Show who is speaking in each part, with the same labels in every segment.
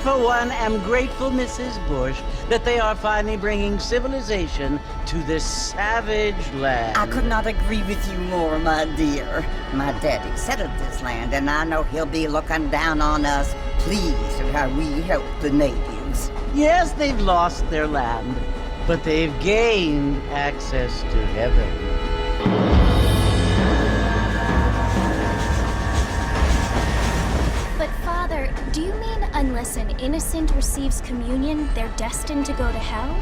Speaker 1: for one, am grateful, Mrs. Bush, that they are finally bringing civilization to this savage land.
Speaker 2: I could not agree with you more, my dear. My daddy settled this land, and I know he'll be looking down on us, pleased at how we help the natives.
Speaker 1: Yes, they've lost their land, but they've gained access to heaven.
Speaker 3: But Father, do you mean unless an innocent receives communion, they're destined to go to hell?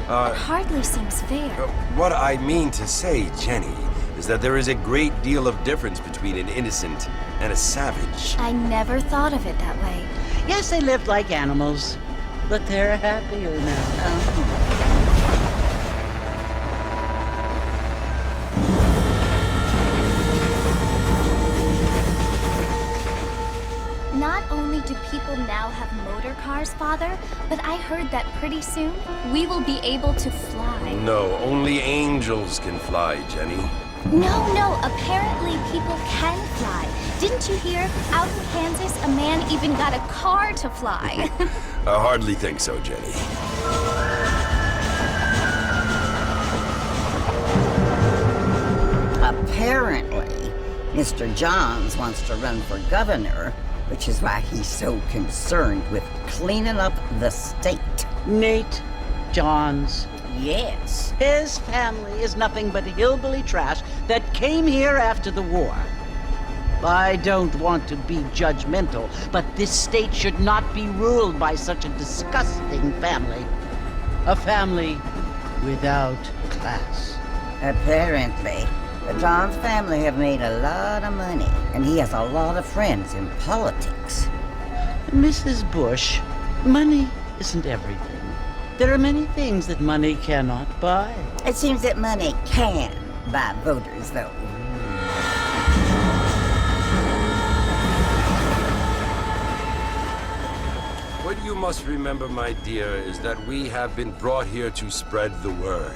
Speaker 3: That hardly seems fair.
Speaker 4: What I mean to say, Jenny, is that there is a great deal of difference between an innocent and a savage.
Speaker 3: I never thought of it that way.
Speaker 1: Yes, they lived like animals, but they're happier now.
Speaker 3: Not only do people now have motor cars, Father, but I heard that pretty soon we will be able to fly.
Speaker 4: No, only angels can fly, Jenny.
Speaker 3: No, apparently people can fly. Didn't you hear? Out in Kansas, a man even got a car to fly.
Speaker 4: I hardly think so, Jenny.
Speaker 2: Apparently, Mr. Johns wants to run for governor, which is why he's so concerned with cleaning up the state.
Speaker 1: Nate Johns.
Speaker 2: Yes.
Speaker 1: His family is nothing but hillbilly trash that came here after the war. I don't want to be judgmental, but this state should not be ruled by such a disgusting family. A family without class.
Speaker 2: Apparently. The Johns family have made a lot of money, and he has a lot of friends in politics.
Speaker 1: Mrs. Bush, money isn't everything. There are many things that money cannot buy.
Speaker 2: It seems that money can buy voters, though.
Speaker 4: What you must remember, my dear, is that we have been brought here to spread the word.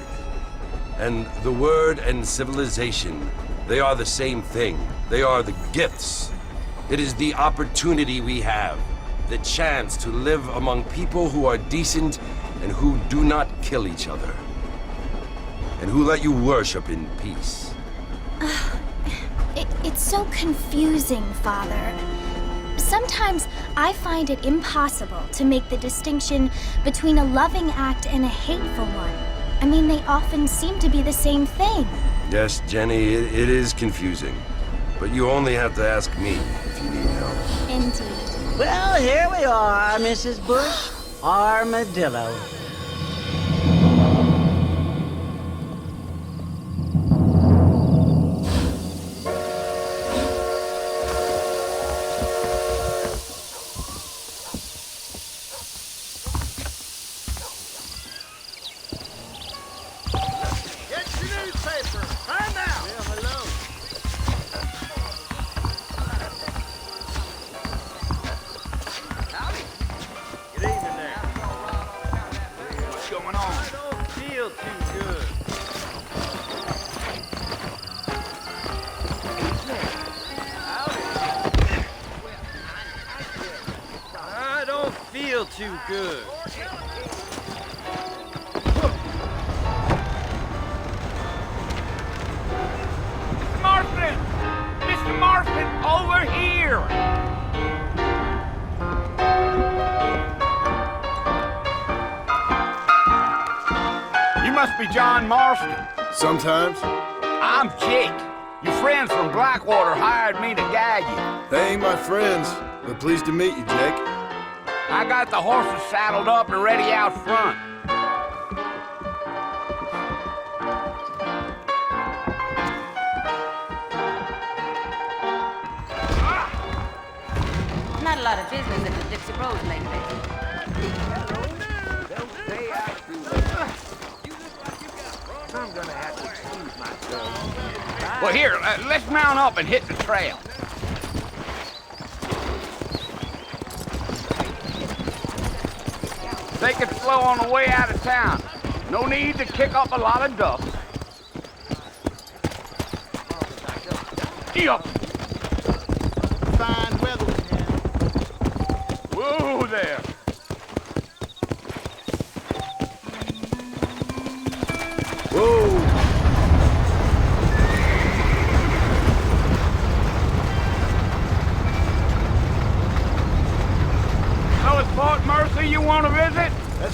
Speaker 4: And the word and civilization, they are the same thing. They are the gifts. It is the opportunity we have, the chance to live among people who are decent and who do not kill each other, and who let you worship in peace.
Speaker 3: It's so confusing, Father. Sometimes I find it impossible to make the distinction between a loving act and a hateful one. I mean, they often seem to be the same thing.
Speaker 4: Yes, Jenny, it is confusing. But you only have to ask me if you need help.
Speaker 3: Indeed.
Speaker 1: Well, here we are, Mrs. Bush. Armadillo.
Speaker 5: Too good.
Speaker 6: Mr. Marston! Mr. Marston, over here! You must be John Marston.
Speaker 7: Sometimes.
Speaker 6: I'm Jake. Your friends from Blackwater hired me to guide you.
Speaker 7: They ain't my friends, but pleased to meet you, Jake.
Speaker 6: I got the horses saddled up and ready out front.
Speaker 8: Not a lot of business at the Gypsy Rose lately.
Speaker 6: I'm gonna have to excuse myself. Well, here, let's mount up and hit the trail. Take it slow on the way out of town. No need to kick up a lot of dust. Yup.
Speaker 5: Fine weather.
Speaker 6: Whoa there.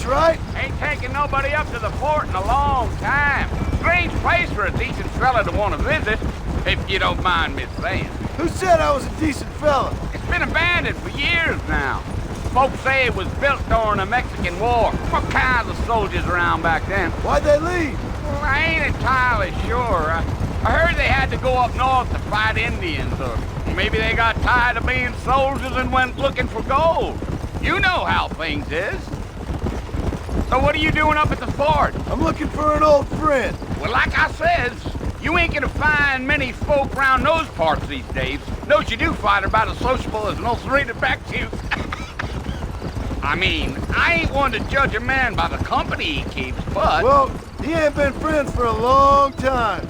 Speaker 7: That's right.
Speaker 6: Ain't taken nobody up to the fort in a long time. Strange place for a decent fella to want to visit, if you don't mind me saying.
Speaker 7: Who said I was a decent fella?
Speaker 6: It's been abandoned for years now. Folks say it was built during the Mexican War. What kinds of soldiers around back then?
Speaker 7: Why'd they leave?
Speaker 6: Well, I ain't entirely sure. I heard they had to go up north to fight Indians, or maybe they got tired of being soldiers and went looking for gold. You know how things is. So what are you doing up at the fort?
Speaker 7: I'm looking for an old friend.
Speaker 6: Well, like I says, you ain't gonna find many folk around those parts these days. Those you do find are about as sociable as an ulcerated back tooth. I mean, I ain't one to judge a man by the company he keeps, but...
Speaker 7: Well, he ain't been friends for a long time.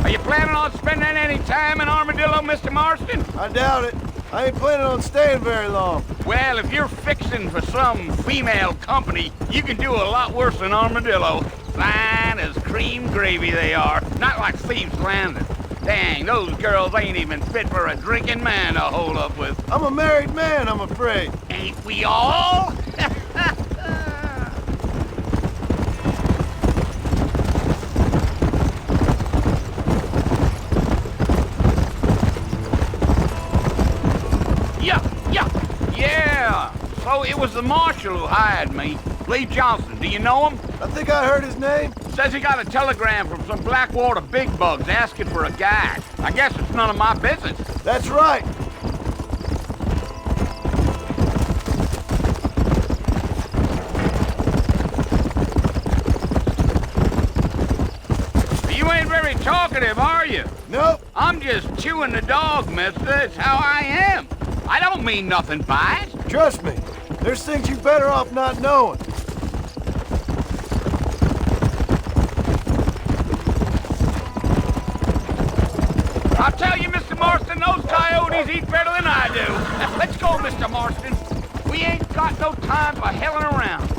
Speaker 6: Are you planning on spending any time in Armadillo, Mr. Marston?
Speaker 7: I doubt it. I ain't planning on staying very long.
Speaker 6: Well, if you're fixing for some female company, you can do a lot worse than Armadillo. Fine as cream gravy they are, not like Thieves' Landing. Dang, those girls ain't even fit for a drinking man to hold up with.
Speaker 7: I'm a married man, I'm afraid.
Speaker 6: Ain't we all? Yeah. So it was the marshal who hired me. Lee Johnson, do you know him?
Speaker 7: I think I heard his name.
Speaker 6: Says he got a telegram from some Blackwater big bugs asking for a guide. I guess it's none of my business.
Speaker 7: That's right.
Speaker 6: You ain't very talkative, are you?
Speaker 7: Nope.
Speaker 6: I'm just chewing the dog, mister. It's how I am. I don't mean nothing by it.
Speaker 7: Trust me. There's things you're better off not knowing.
Speaker 6: I'll tell you, Mr. Marston, those coyotes eat better than I do. Let's go, Mr. Marston. We ain't got no time for helling around.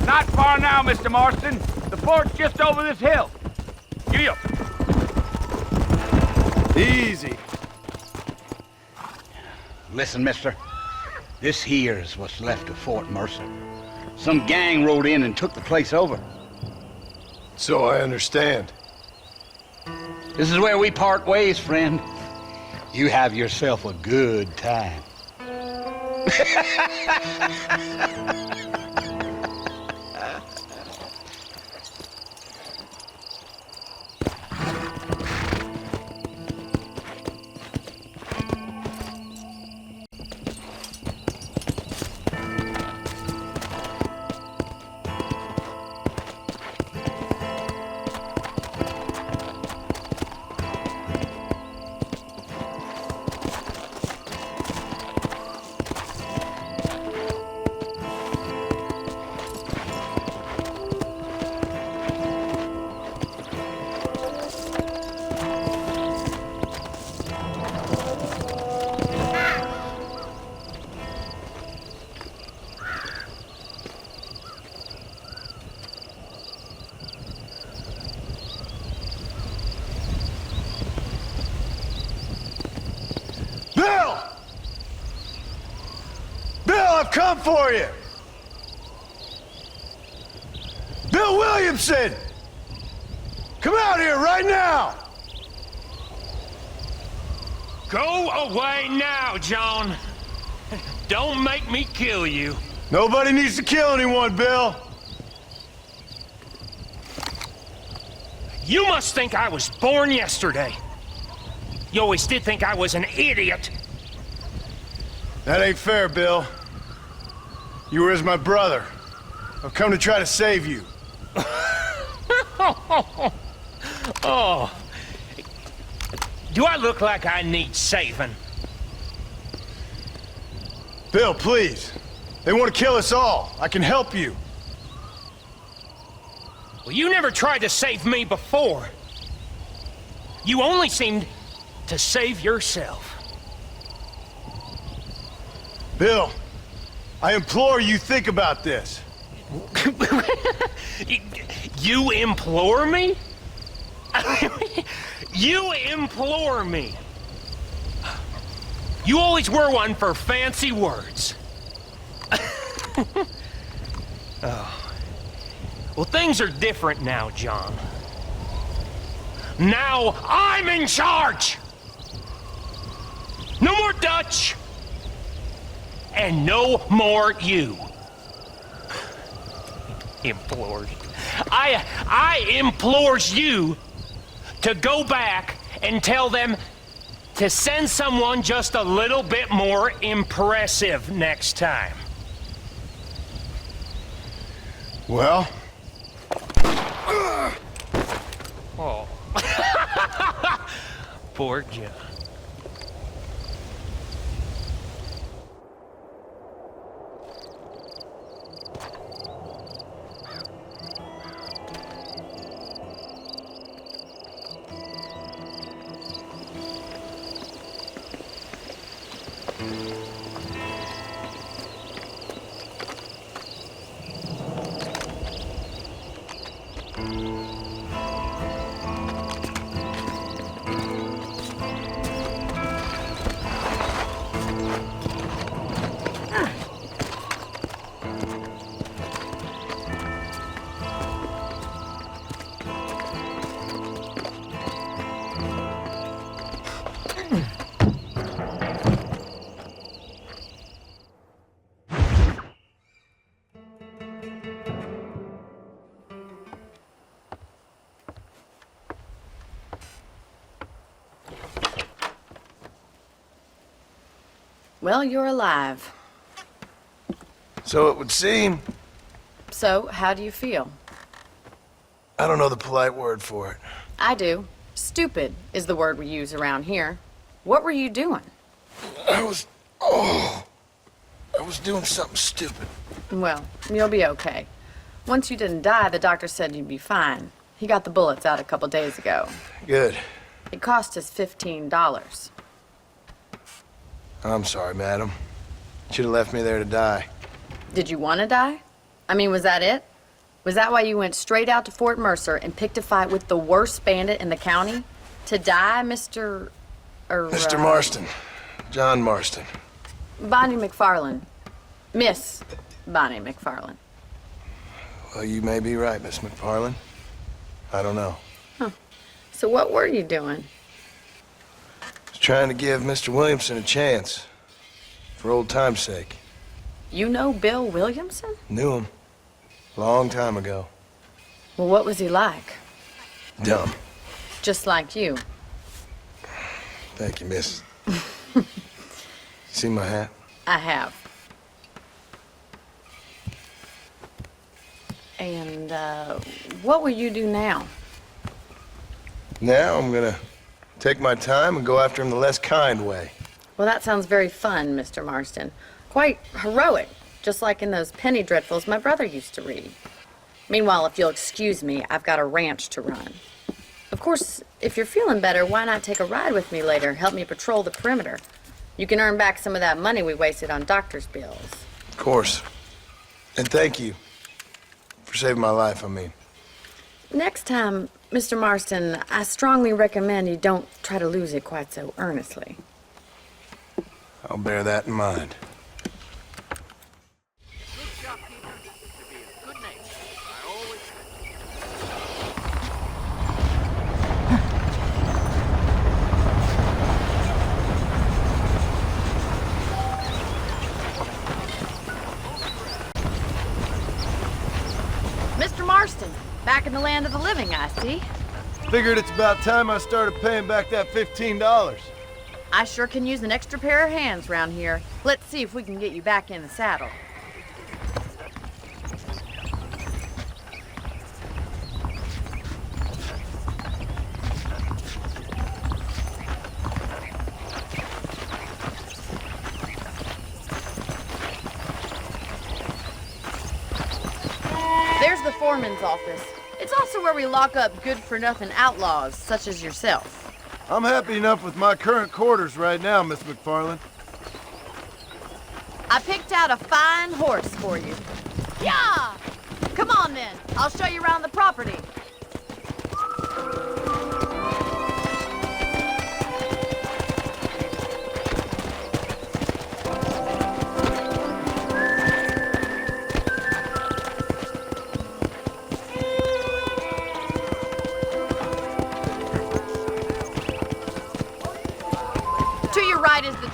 Speaker 6: Not far now, Mr. Marston. The fort's just over this hill. Giddy up.
Speaker 7: Easy.
Speaker 6: Listen, mister. This here's what's left of Fort Mercer. Some gang rode in and took the place over.
Speaker 7: So I understand.
Speaker 6: This is where we part ways, friend. You have yourself a good time.
Speaker 7: Bill! Bill, I've come for you! Bill Williamson! Come out here right now!
Speaker 9: Go away now, John. Don't make me kill you.
Speaker 7: Nobody needs to kill anyone, Bill.
Speaker 9: You must think I was born yesterday. You always did think I was an idiot.
Speaker 7: That ain't fair, Bill. You were as my brother. I've come to try to save you.
Speaker 9: Oh. Do I look like I need saving?
Speaker 7: Bill, please. They want to kill us all. I can help you.
Speaker 9: Well, you never tried to save me before. You only seemed to save yourself.
Speaker 7: Bill, I implore you think about this.
Speaker 9: You implore me? You implore me. You always were one for fancy words. Oh. Well, things are different now, John. Now I'm in charge! No more Dutch! And no more you. Implores. I implores you to go back and tell them to send someone just a little bit more impressive next time.
Speaker 7: Well?
Speaker 9: Oh. Poor John.
Speaker 8: Well, you're alive.
Speaker 7: So it would seem.
Speaker 8: So, how do you feel?
Speaker 7: I don't know the polite word for it.
Speaker 8: I do. Stupid is the word we use around here. What were you doing?
Speaker 7: I was doing something stupid.
Speaker 8: Well, you'll be okay. Once you didn't die, the doctor said you'd be fine. He got the bullets out a couple days ago.
Speaker 7: Good.
Speaker 8: It cost us $15.
Speaker 7: I'm sorry, madam. Should have left me there to die.
Speaker 8: Did you want to die? I mean, was that it? Was that why you went straight out to Fort Mercer and picked a fight with the worst bandit in the county? To die, Mr.
Speaker 7: Mr. Marston. John Marston.
Speaker 8: Bonnie McFarlane. Miss Bonnie McFarlane.
Speaker 7: Well, you may be right, Miss McFarlane. I don't know.
Speaker 8: Huh. So what were you doing?
Speaker 7: I was trying to give Mr. Williamson a chance. For old time's sake.
Speaker 8: You know Bill Williamson?
Speaker 7: Knew him. Long time ago.
Speaker 8: Well, what was he like?
Speaker 7: Dumb.
Speaker 8: Just like you.
Speaker 7: Thank you, miss. See my hat?
Speaker 8: I have. And, what will you do now?
Speaker 7: Now I'm gonna take my time and go after him the less kind way.
Speaker 8: Well, that sounds very fun, Mr. Marston. Quite heroic, just like in those penny dreadfuls my brother used to read. Meanwhile, if you'll excuse me, I've got a ranch to run. Of course, if you're feeling better, why not take a ride with me later? Help me patrol the perimeter. You can earn back some of that money we wasted on doctor's bills.
Speaker 7: Of course. And thank you. For saving my life, I mean.
Speaker 8: Next time, Mr. Marston, I strongly recommend you don't try to lose it quite so earnestly.
Speaker 7: I'll bear that in mind.
Speaker 8: Mr. Marston, back in the land of the living, I see.
Speaker 7: Figured it's about time I started paying back that $15.
Speaker 8: I sure can use an extra pair of hands round here. Let's see if we can get you back in the saddle. There's the foreman's office. It's also where we lock up good-for-nothing outlaws, such as yourself.
Speaker 7: I'm happy enough with my current quarters right now, Miss McFarlane.
Speaker 8: I picked out a fine horse for you. Yeah! Come on then, I'll show you around the property.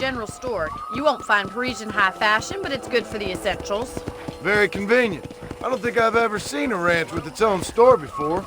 Speaker 8: general store. You won't find Parisian high fashion, but it's good for the essentials.
Speaker 7: Very convenient. I don't think I've ever seen a ranch with its own store before.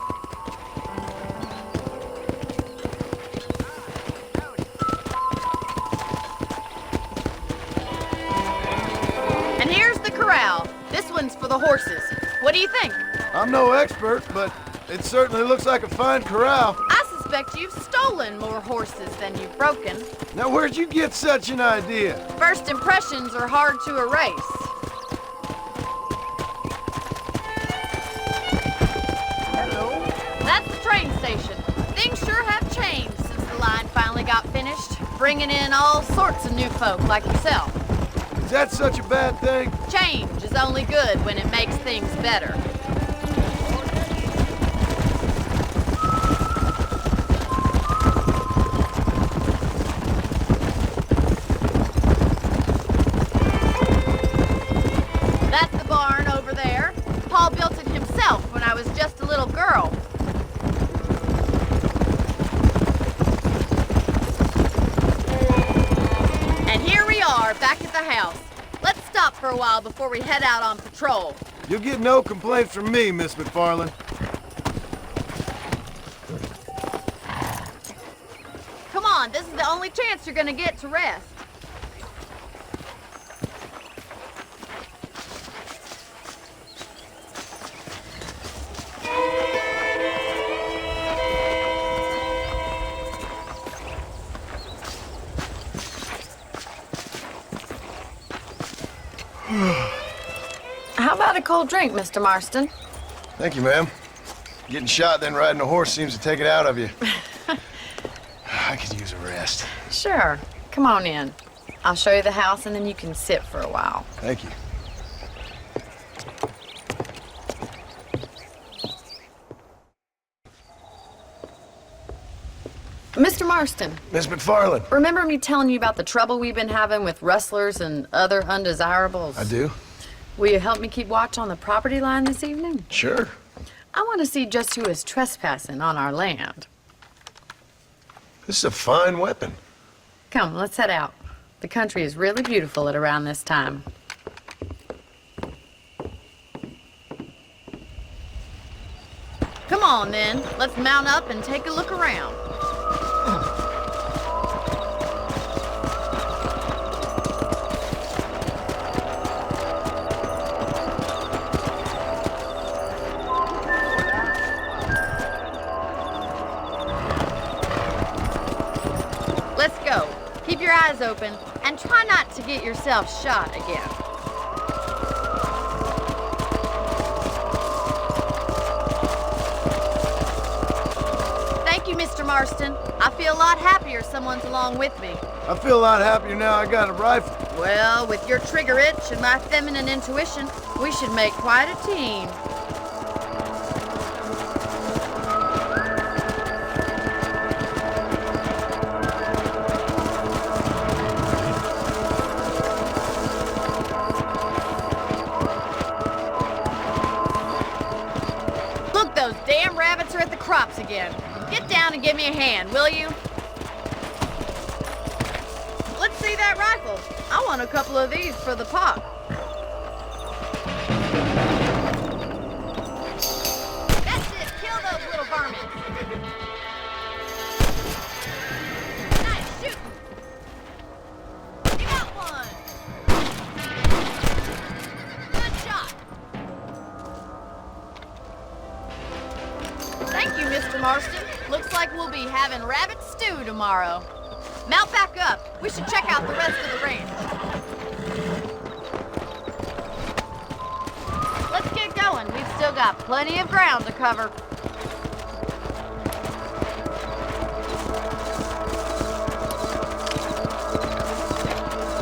Speaker 8: And here's the corral. This one's for the horses. What do you think?
Speaker 7: I'm no expert, but it certainly looks like a fine corral.
Speaker 8: I suspect you've stolen more horses than you've broken.
Speaker 7: Now, where'd you get such an idea?
Speaker 8: First impressions are hard to erase. Hello. That's the train station. Things sure have changed since the line finally got finished, bringing in all sorts of new folk like yourself.
Speaker 7: Is that such a bad thing?
Speaker 8: Change is only good when it makes things better. That's the barn over there. Paul built it himself when I was just a little girl. And here we are, back at the house. Let's stop for a while before we head out on patrol.
Speaker 7: You'll get no complaints from me, Miss McFarland.
Speaker 8: Come on, this is the only chance you're gonna get to rest. How about a cold drink, Mr. Marston?
Speaker 7: Thank you, ma'am. Getting shot then riding a horse seems to take it out of you. I could use a rest.
Speaker 8: Sure. Come on in. I'll show you the house and then you can sit for a while.
Speaker 7: Thank you.
Speaker 8: Mr. Marston,
Speaker 7: Miss McFarland.
Speaker 8: remember me telling you about the trouble we've been having with rustlers and other undesirables?
Speaker 7: I do.
Speaker 8: Will you help me keep watch on the property line this evening?
Speaker 7: Sure.
Speaker 8: I want to see just who is trespassing on our land.
Speaker 7: This is a fine weapon.
Speaker 8: Come, let's head out. The country is really beautiful at around this time. Come on, then. Let's mount up and take a look around. Let's go. Keep your eyes open and try not to get yourself shot again. Thank you, Mr. Marston. I feel a lot happier someone's along with me.
Speaker 7: I feel a lot happier now I got a rifle.
Speaker 8: Well, with your trigger itch and my feminine intuition, we should make quite a team. Look, those damn rabbits are at the crops again. Get down and give me a hand, will you? Let's see that rifle. I want a couple of these for the pop. That's it. Kill those little varmints. Nice shooting. You got one. Good shot. Thank you, Mr. Marston. Looks like we'll be having rabbit stew tomorrow. Mount back up. We should check out the rest of the ranch. Let's get going. We've still got plenty of ground to cover.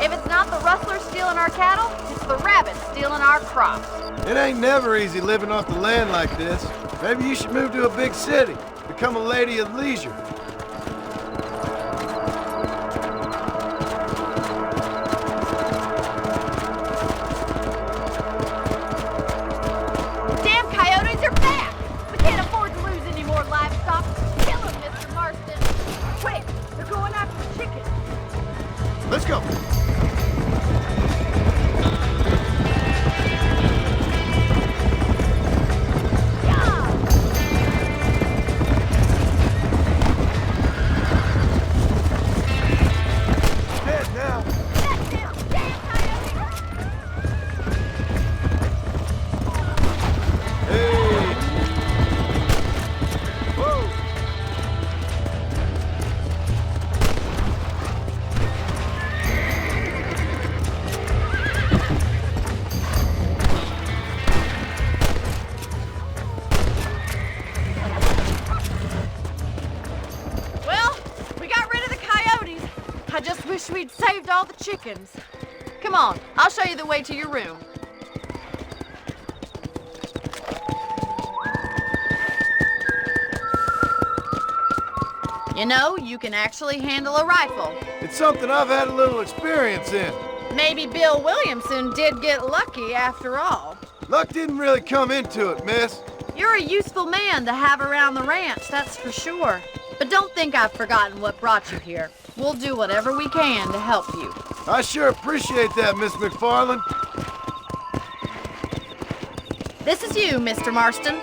Speaker 8: If it's not the rustlers stealing our cattle, it's the rabbits stealing our crops.
Speaker 7: It ain't never easy living off the land like this. Maybe you should move to a big city. Become a lady of leisure.
Speaker 8: Damn coyotes are back! We can't afford to lose any more livestock. Kill them, Mr. Marston. Quick, they're going after the chickens.
Speaker 7: Let's go.
Speaker 8: wish we'd saved all the chickens. Come on, I'll show you the way to your room. You know, you can actually handle a rifle.
Speaker 7: It's something I've had a little experience in.
Speaker 8: Maybe Bill Williamson did get lucky after all.
Speaker 7: Luck didn't really come into it, miss.
Speaker 8: You're a useful man to have around the ranch, that's for sure. But don't think I've forgotten what brought you here. We'll do whatever we can to help you.
Speaker 7: I sure appreciate that, Miss McFarland.
Speaker 8: This is you, Mr. Marston.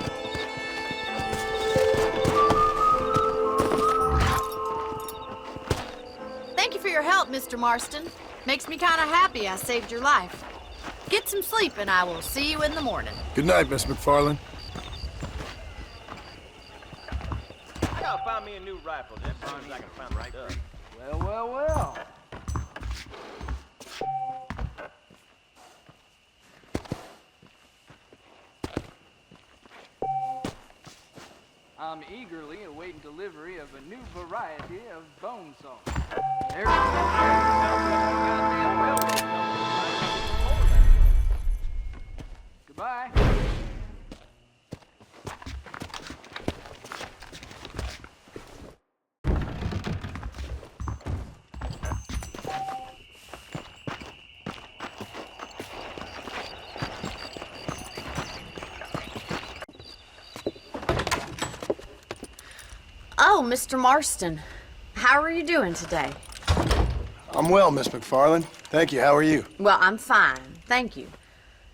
Speaker 8: Thank you for your help, Mr. Marston. Makes me kind of happy I saved your life. Get some sleep and I will see you in the morning.
Speaker 7: Good night, Miss McFarland.
Speaker 5: I gotta find me a new rifle. That seems like I can find right up.
Speaker 6: Well.
Speaker 5: I'm eagerly awaiting delivery of a new variety of bone saw. There's goddamn railroad number. Goodbye.
Speaker 8: Oh, Mr. Marston. How are you doing today?
Speaker 7: I'm well, Miss McFarland. Thank you. How are you?
Speaker 8: Well, I'm fine. Thank you.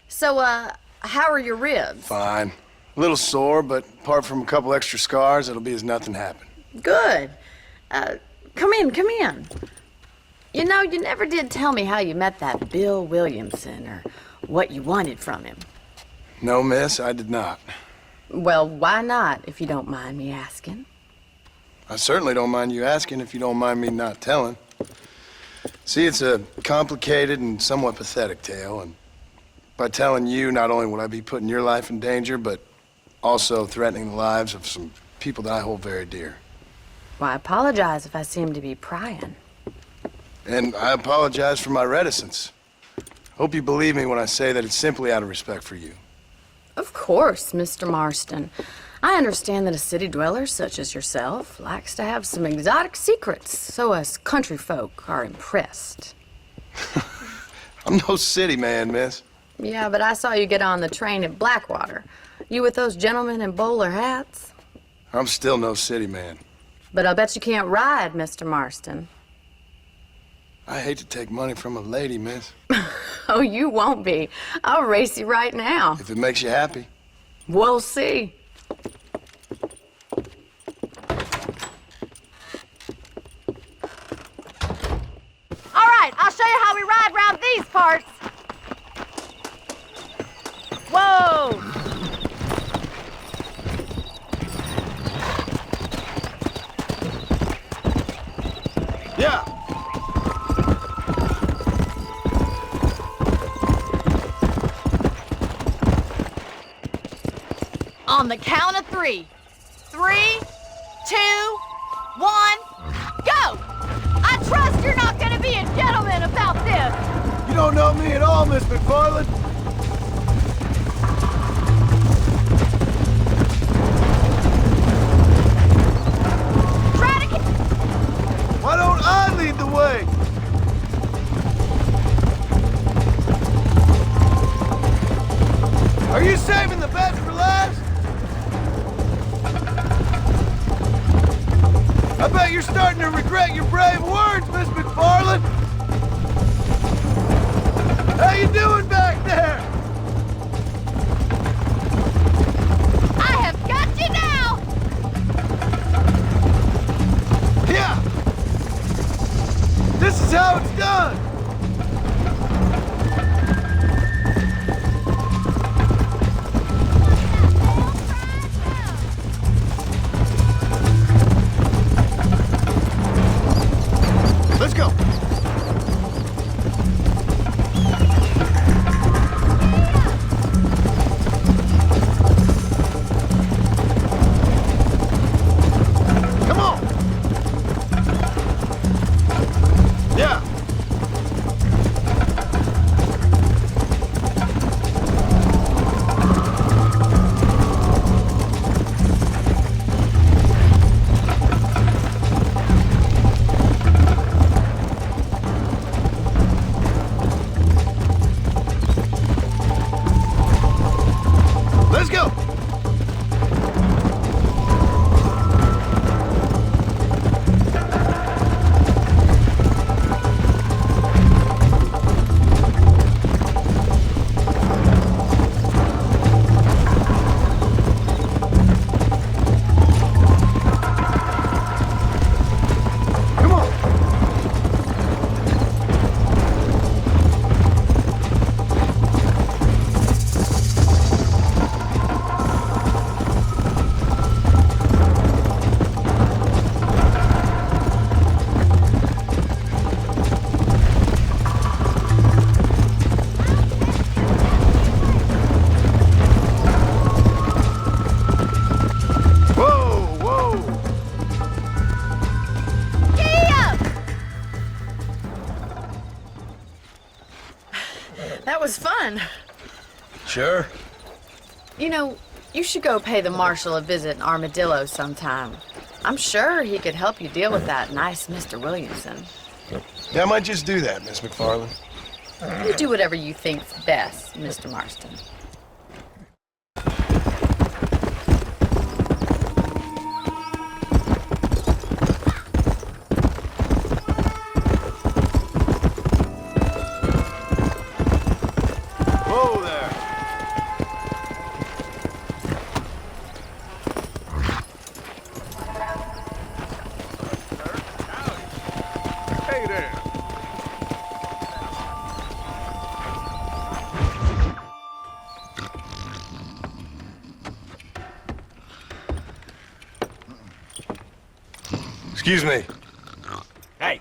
Speaker 8: So, how are your ribs?
Speaker 7: Fine. A little sore, but apart from a couple extra scars, it'll be as nothing happened.
Speaker 8: Good. Come in. You know, you never did tell me how you met that Bill Williamson or what you wanted from him.
Speaker 7: No, miss, I did not.
Speaker 8: Well, why not, if you don't mind me asking?
Speaker 7: I certainly don't mind you asking if you don't mind me not telling. See, it's a complicated and somewhat pathetic tale, and by telling you, not only would I be putting your life in danger, but also threatening the lives of some people that I hold very dear.
Speaker 8: Well, I apologize if I seem to be prying.
Speaker 7: And I apologize for my reticence. Hope you believe me when I say that it's simply out of respect for you.
Speaker 8: Of course, Mr. Marston. I understand that a city dweller such as yourself likes to have some exotic secrets, so us country folk are impressed.
Speaker 7: I'm no city man, miss.
Speaker 8: Yeah, but I saw you get on the train at Blackwater. You with those gentlemen in bowler hats?
Speaker 7: I'm still no city man.
Speaker 8: But I'll bet you can't ride, Mr. Marston.
Speaker 7: I hate to take money from a lady, miss.
Speaker 8: Oh, you won't be. I'll race you right now.
Speaker 7: If it makes you happy.
Speaker 8: We'll see. All right, I'll show you how we ride around these parts. Whoa!
Speaker 7: Yeah.
Speaker 8: On the count of 3. 3, 2, 1, go! I trust you're not gonna be a gentleman about this.
Speaker 7: You don't know me at all, Miss McFarland.
Speaker 8: Try to
Speaker 7: Why don't I lead the way? Are you saving the best for last? I bet you're starting to regret your brave words, Miss McFarland. How you doing back there?
Speaker 8: I have got you now!
Speaker 7: Yeah. This is how it's done. Let's go.
Speaker 8: fun.
Speaker 7: Sure.
Speaker 8: You know, you should go pay the marshal a visit in Armadillo sometime. I'm sure he could help you deal with that nice Mr. Williamson.
Speaker 7: Yeah, I might just do that, Miss McFarland.
Speaker 8: You do whatever you think's best, Mr. Marston.
Speaker 7: Whoa there.
Speaker 6: Hey there.
Speaker 7: Excuse me.
Speaker 6: Hey,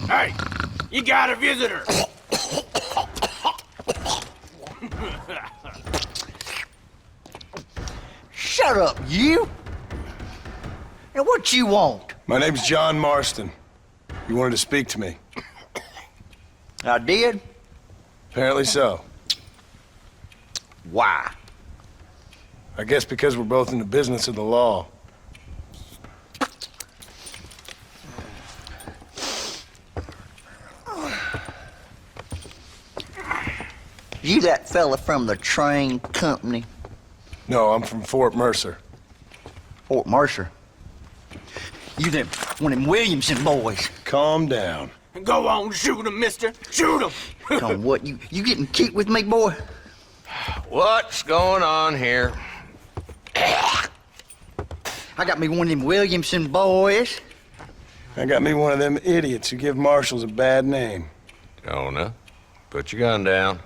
Speaker 6: hey, you got a visitor.
Speaker 10: Shut up, you! And what you want?
Speaker 7: My name's John Marston. You wanted to speak to me.
Speaker 10: I did?
Speaker 7: Apparently so.
Speaker 10: Why?
Speaker 7: I guess because we're both in the business of the law.
Speaker 10: You that fella from the train company?
Speaker 7: No, I'm from Fort Mercer.
Speaker 10: Fort Mercer? You them one of them Williamson boys?
Speaker 7: Calm down.
Speaker 6: Go on, shoot him, mister. Shoot him.
Speaker 10: On what, you getting kicked with me, boy?
Speaker 11: What's going on here?
Speaker 10: I got me one of them Williamson boys.
Speaker 7: I got me one of them idiots who give marshals a bad name.
Speaker 11: Jonah, put your gun down.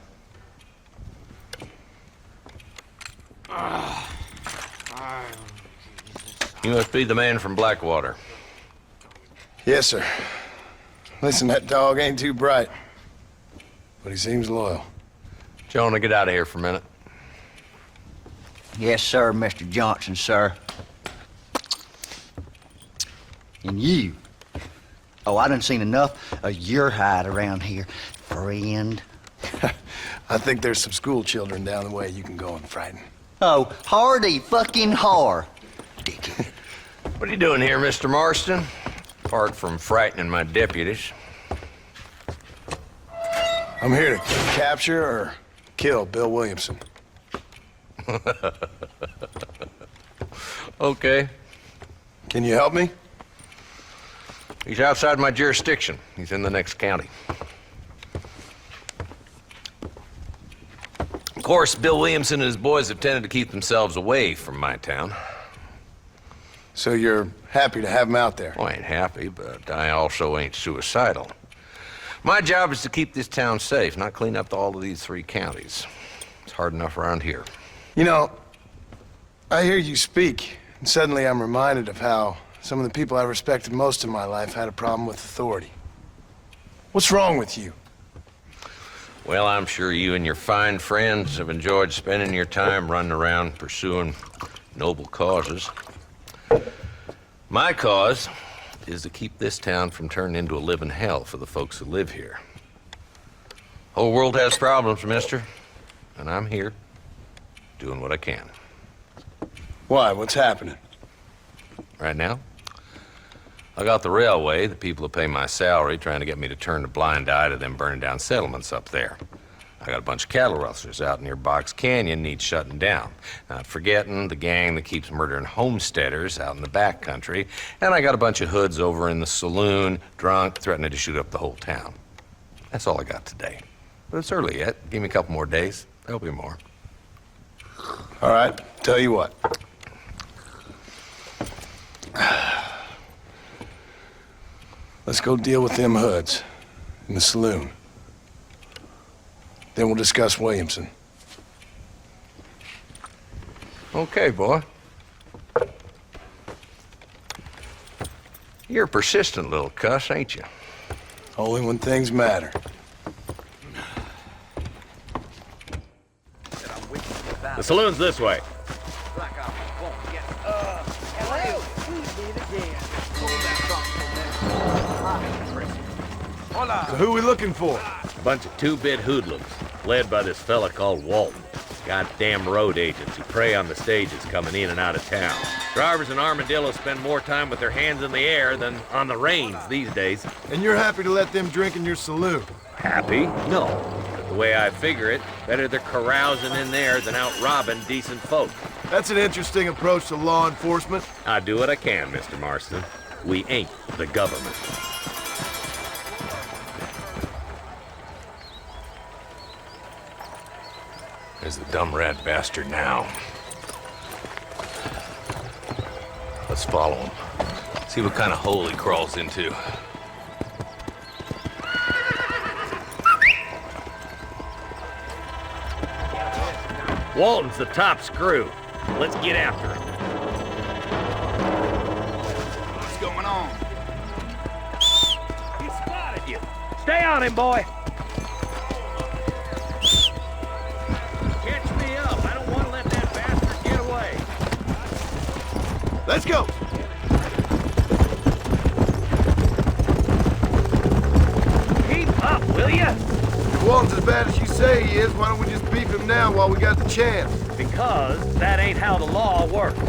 Speaker 11: You must be the man from Blackwater.
Speaker 7: Yes, sir. Listen, that dog ain't too bright, but he seems loyal.
Speaker 11: Jonah, get out of here for a minute.
Speaker 10: Yes, sir, Mr. Johnson, sir. And you. Oh, I done seen enough of your hide around here, friend.
Speaker 7: I think there's some school children down the way you can go and frighten.
Speaker 10: Oh, hardy fucking har. Dickhead.
Speaker 11: What are you doing here, Mr. Marston? Apart from frightening my deputies.
Speaker 7: I'm here to capture or kill Bill Williamson.
Speaker 11: Okay.
Speaker 7: Can you help me?
Speaker 11: He's outside my jurisdiction. He's in the next county. Of course, Bill Williamson and his boys have tended to keep themselves away from my town.
Speaker 7: So you're happy to have him out there?
Speaker 11: Well, I ain't happy, but I also ain't suicidal. My job is to keep this town safe, not clean up all of these 3 counties. It's hard enough around here.
Speaker 7: You know, I hear you speak, and suddenly I'm reminded of how some of the people I respected most in my life had a problem with authority. What's wrong with you?
Speaker 11: Well, I'm sure you and your fine friends have enjoyed spending your time running around pursuing noble causes. My cause is to keep this town from turning into a living hell for the folks who live here. Whole world has problems, mister, and I'm here doing what I can.
Speaker 7: Why? What's happening?
Speaker 11: Right now, I got the railway, the people who pay my salary, trying to get me to turn a blind eye to them burning down settlements up there. I got a bunch of cattle rustlers out near Box Canyon needs shutting down. Not forgetting the gang that keeps murdering homesteaders out in the back country. And I got a bunch of hoods over in the saloon, drunk, threatening to shoot up the whole town. That's all I got today. But it's early yet. Give me a couple more days. There'll be more.
Speaker 7: All right, tell you what. Let's go deal with them hoods in the saloon. Then we'll discuss Williamson.
Speaker 11: Okay, boy. You're a persistent little cuss, ain't you?
Speaker 7: Only when things matter.
Speaker 12: The saloon's this way.
Speaker 6: Hola.
Speaker 12: So who are we looking for? A bunch of 2-bit hoodlums. led by this fella called Walton. Goddamn road agents who prey on the stages coming in and out of town. Drivers in Armadillo spend more time with their hands in the air than on the reins these days.
Speaker 7: And you're happy to let them drink in your saloon?
Speaker 12: Happy? No. But the way I figure it, better they're carousing in there than out robbing decent folk.
Speaker 7: That's an interesting approach to law enforcement.
Speaker 12: I do what I can, Mr. Marston. We ain't the government.
Speaker 11: There's the dumb rat bastard now. Let's follow him. See what kind of hole he crawls into.
Speaker 12: Walton's the top screw. Let's get after him.
Speaker 6: What's going on?
Speaker 12: He spotted you. Stay on him, boy. Catch me up. I don't want to let that bastard get away.
Speaker 7: Let's go!
Speaker 12: Keep up, will ya?
Speaker 7: If Walton's as bad as you say he is, why don't we just beef him now while we got the chance?
Speaker 12: Because that ain't how the law works.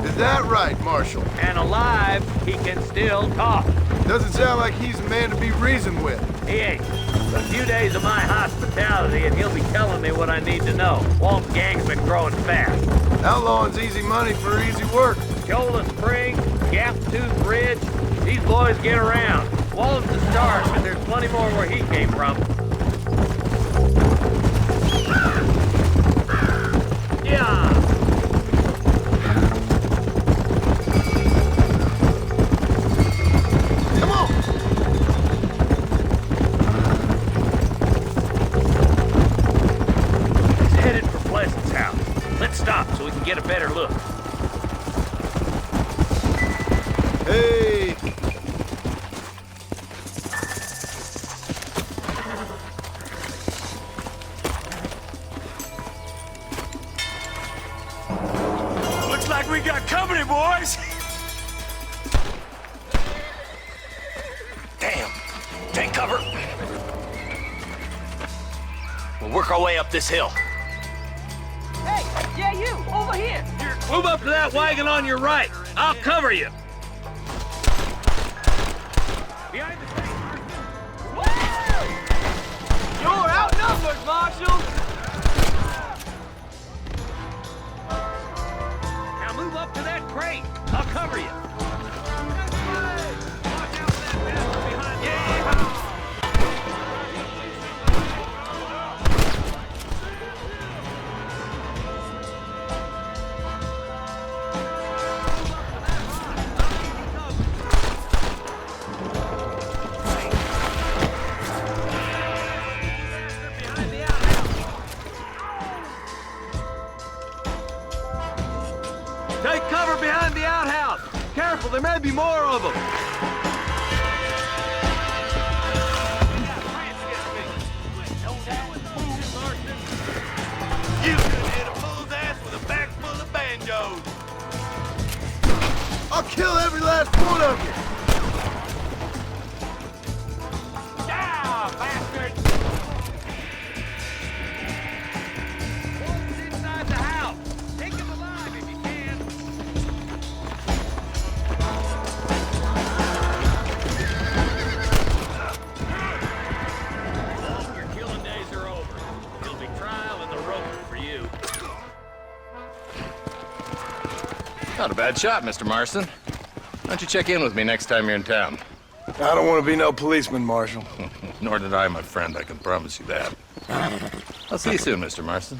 Speaker 7: Is that right, Marshal?
Speaker 12: And alive, he can still talk.
Speaker 7: Doesn't sound like he's a man to be reasoned with.
Speaker 12: He ain't. A few days of my hospitality and he'll be telling me what I need to know. Walt's gang's been growing fast.
Speaker 7: Outlawing's easy money for easy work.
Speaker 12: Cholla Springs, Gap Tooth Ridge, these boys get around. Walt's the start, but there's plenty more where he came from. Yeah!
Speaker 7: Come on!
Speaker 12: He's headed for Pleasant's house. Let's stop so we can get a better look.
Speaker 7: Hey!
Speaker 9: Looks like we got company, boys. Damn. Take cover. We'll work our way up this hill.
Speaker 5: Hey, yeah, you, over here.
Speaker 12: Move up to that wagon on your right. I'll cover you. Behind the tree.
Speaker 5: You're outnumbered, Marshal.
Speaker 12: Now move up to that crate. I'll cover you. Watch out for that bastard behind you.
Speaker 7: Take cover behind the outhouse! Careful, there may be more of them!
Speaker 6: You could hit a fool's ass with a bag full of banjos.
Speaker 7: I'll kill every last one of you!
Speaker 6: Yeah, bastard!
Speaker 12: Walton's inside the house. Take him alive if you can. Your killing days are over. There'll be trial and the rope for you.
Speaker 11: Not a bad shot, Mr. Marston. Why don't you check in with me next time you're in town?
Speaker 7: I don't want to be no policeman, Marshal.
Speaker 11: Nor did I, my friend. I can promise you that. I'll see you soon, Mr. Marston.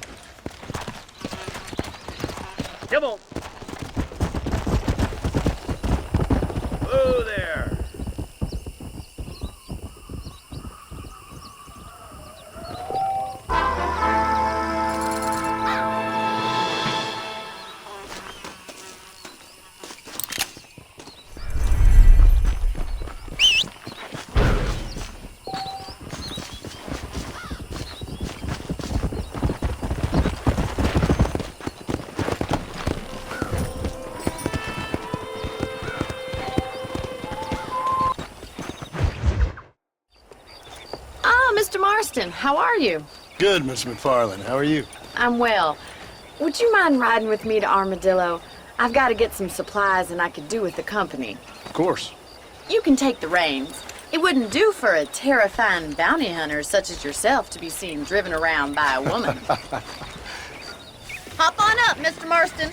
Speaker 12: Come on. Whoa there.
Speaker 8: Mr. Marston, how are you?
Speaker 7: Good, Miss McFarland. How are you?
Speaker 8: I'm well. Would you mind riding with me to Armadillo? I've got to get some supplies and I could do with the company.
Speaker 7: Of course.
Speaker 8: You can take the reins. It wouldn't do for a terrifying bounty hunter such as yourself to be seen driven around by a woman. Hop on up, Mr. Marston.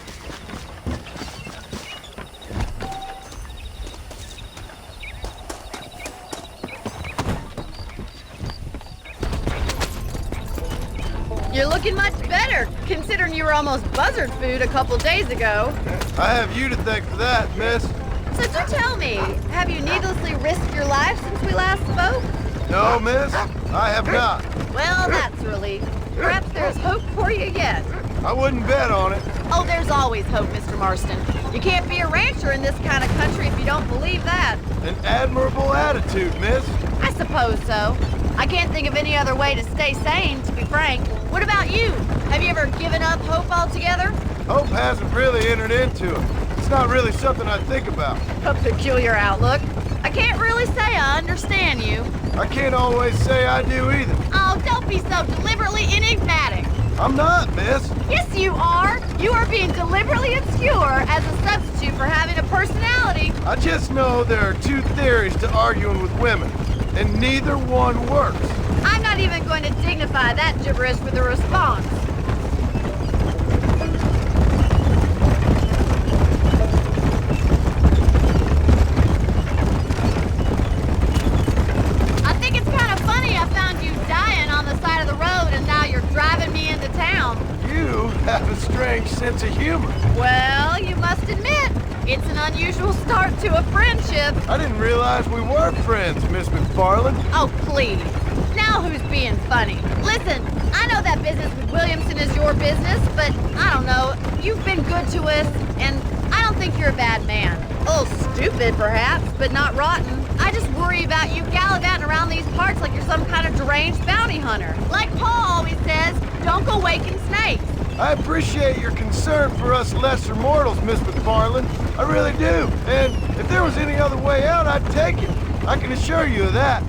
Speaker 8: You're looking much better, considering you were almost buzzard food a couple days ago.
Speaker 7: I have you to thank for that, miss.
Speaker 8: So do tell me, have you needlessly risked your life since we last spoke?
Speaker 7: No, miss, I have not.
Speaker 8: Well, that's a relief. Perhaps there's hope for you yet.
Speaker 7: I wouldn't bet on it.
Speaker 8: Oh, there's always hope, Mr. Marston. You can't be a rancher in this kind of country if you don't believe that.
Speaker 7: An admirable attitude, miss.
Speaker 8: I suppose so. I can't think of any other way to stay sane, to be frank. What about you? Have you ever given up hope altogether?
Speaker 7: Hope hasn't really entered into it. It's not really something I think about.
Speaker 8: A peculiar outlook. I can't really say I understand you.
Speaker 7: I can't always say I do either.
Speaker 8: Oh, don't be so deliberately enigmatic.
Speaker 7: I'm not, miss.
Speaker 8: Yes, you are. You are being deliberately obscure as a substitute for having a personality.
Speaker 7: I just know there are two theories to arguing with women, and neither one works.
Speaker 8: I'm not even going to dignify that gibberish with a response. I think it's kind of funny I found you dying on the side of the road and now you're driving me into town.
Speaker 7: You have a strange sense of humor.
Speaker 8: Well, you must admit, it's an unusual start to a friendship.
Speaker 7: I didn't realize we were friends, Miss McFarland.
Speaker 8: Oh, please. Now who's being funny? Listen, I know that business with Williamson is your business, but I don't know. You've been good to us, and I don't think you're a bad man. A little stupid, perhaps, but not rotten. I just worry about you gallivanting around these parts like you're some kind of deranged bounty hunter. Like Paul always says, don't go waking snakes.
Speaker 7: I appreciate your concern for us lesser mortals, Miss McFarland. I really do. And if there was any other way out, I'd take it. I can assure you of that.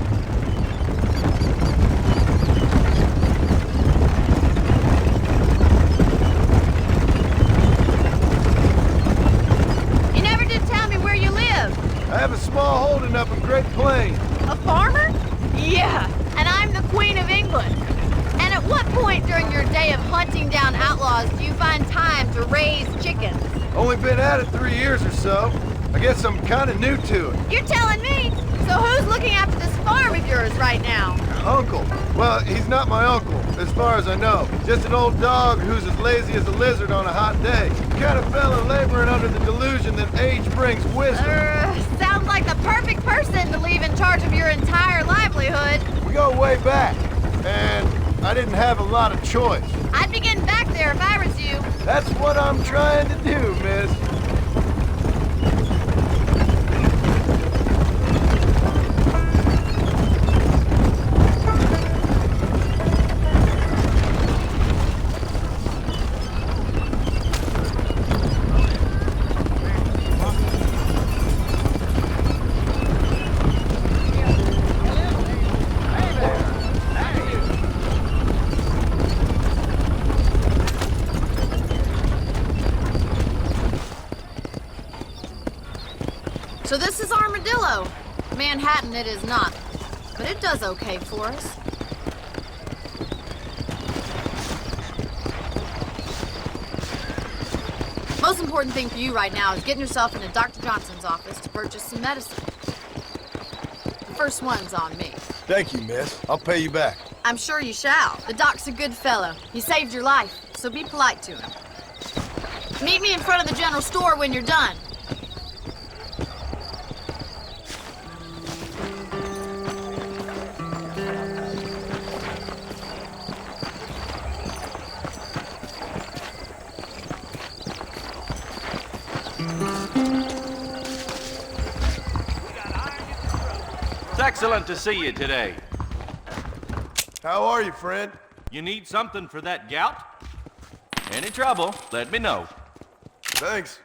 Speaker 8: You never did tell me where you live.
Speaker 7: I have a small holding up in Great Plains.
Speaker 8: A farmer? Yeah, and I'm the Queen of England. And at what point during your day of hunting down outlaws do you find time to raise chickens?
Speaker 7: Only been at it 3 years or so. I guess I'm kind of new to it.
Speaker 8: You're telling me? So who's looking after this farm of yours right now?
Speaker 7: Uncle. Well, he's not my uncle, as far as I know. Just an old dog who's as lazy as a lizard on a hot day. Kind of fella laboring under the delusion that age brings wisdom.
Speaker 8: Sounds like the perfect person to leave in charge of your entire livelihood.
Speaker 7: We go way back, and I didn't have a lot of choice.
Speaker 8: I'd be getting back there if I was you.
Speaker 7: That's what I'm trying to do, miss.
Speaker 8: So this is Armadillo. Manhattan it is not, but it does okay for us. Most important thing for you right now is getting yourself into Dr. Johnson's office to purchase some medicine. The first one's on me.
Speaker 7: Thank you, miss. I'll pay you back.
Speaker 8: I'm sure you shall. The doc's a good fellow. He saved your life, so be polite to him. Meet me in front of the general store when you're done.
Speaker 13: It's excellent to see you today.
Speaker 7: How are you, friend?
Speaker 13: You need something for that gout? Any trouble, let me know.
Speaker 7: Thanks.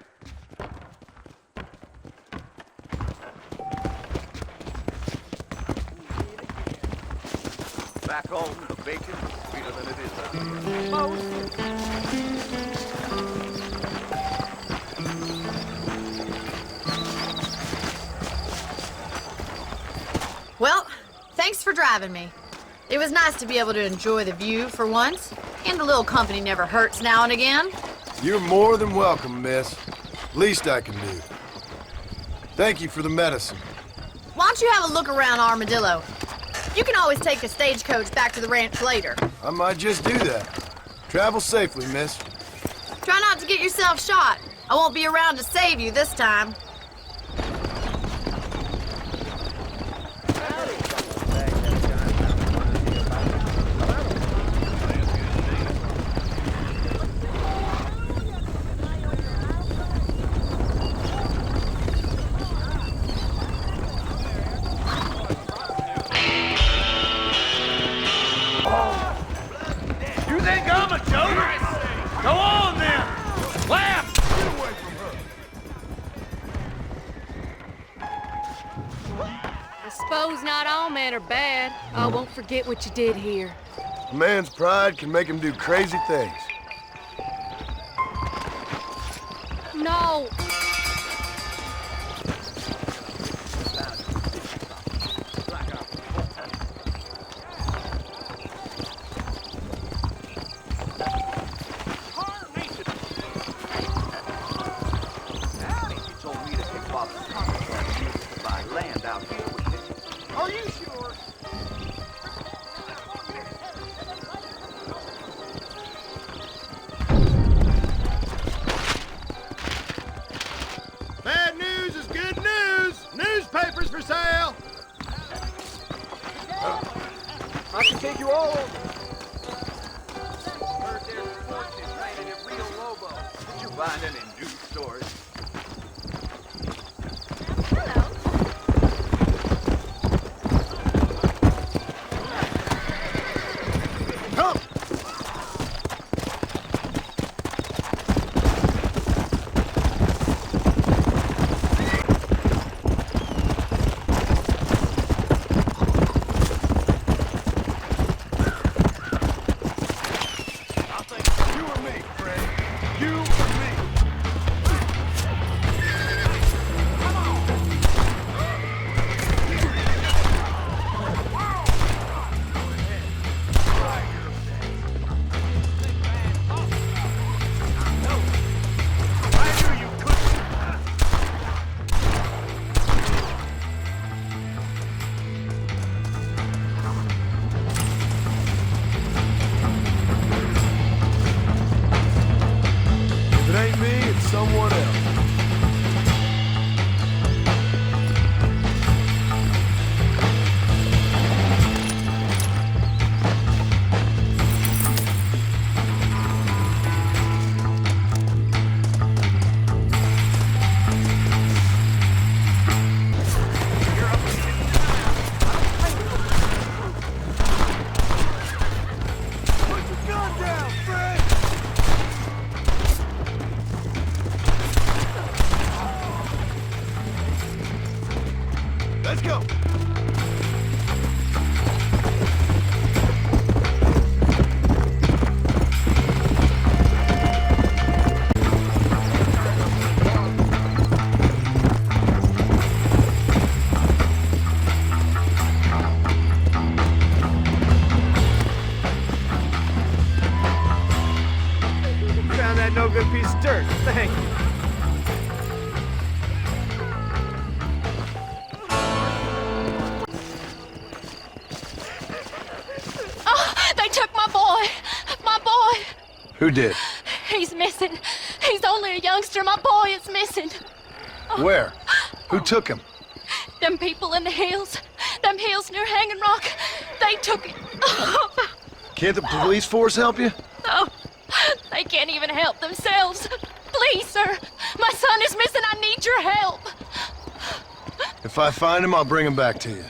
Speaker 6: Back home, the bacon.
Speaker 13: sweeter than it is.
Speaker 8: Well, thanks for driving me. It was nice to be able to enjoy the view for once, and a little company never hurts now and again.
Speaker 7: You're more than welcome, miss. Least I can do. Thank you for the medicine.
Speaker 8: Why don't you have a look around Armadillo? You can always take a stagecoach back to the ranch later.
Speaker 7: I might just do that. Travel safely, miss.
Speaker 8: Try not to get yourself shot. I won't be around to save you this time.
Speaker 6: You think I'm a joke? Go on then! Laugh!
Speaker 14: I suppose not all men are bad. I won't forget what you did here.
Speaker 7: A man's pride can make him do crazy things.
Speaker 14: No!
Speaker 6: Are you sure?
Speaker 7: Bad news is good news! Newspapers for sale!
Speaker 5: I can take you all over. Heard there's reports it's raining at Rio Lobo.
Speaker 13: Did you find any news stories?
Speaker 7: Come!
Speaker 13: I'll think you or me, Fred. You or me.
Speaker 7: If it ain't me, it's someone else.
Speaker 13: Put your gun down, Fred!
Speaker 7: Let's go!
Speaker 5: Found that no good piece of dirt. Thank you.
Speaker 14: Oh, they took my boy! My boy!
Speaker 7: Who did?
Speaker 14: He's missing. He's only a youngster. My boy is missing.
Speaker 7: Where? Who took him?
Speaker 14: Them people in the hills. Them hills near Hanging Rock. They took it.
Speaker 7: Can't the police force help you?
Speaker 14: Oh, they can't even help themselves. Please, sir. My son is missing. I need your help.
Speaker 7: If I find him, I'll bring him back to you.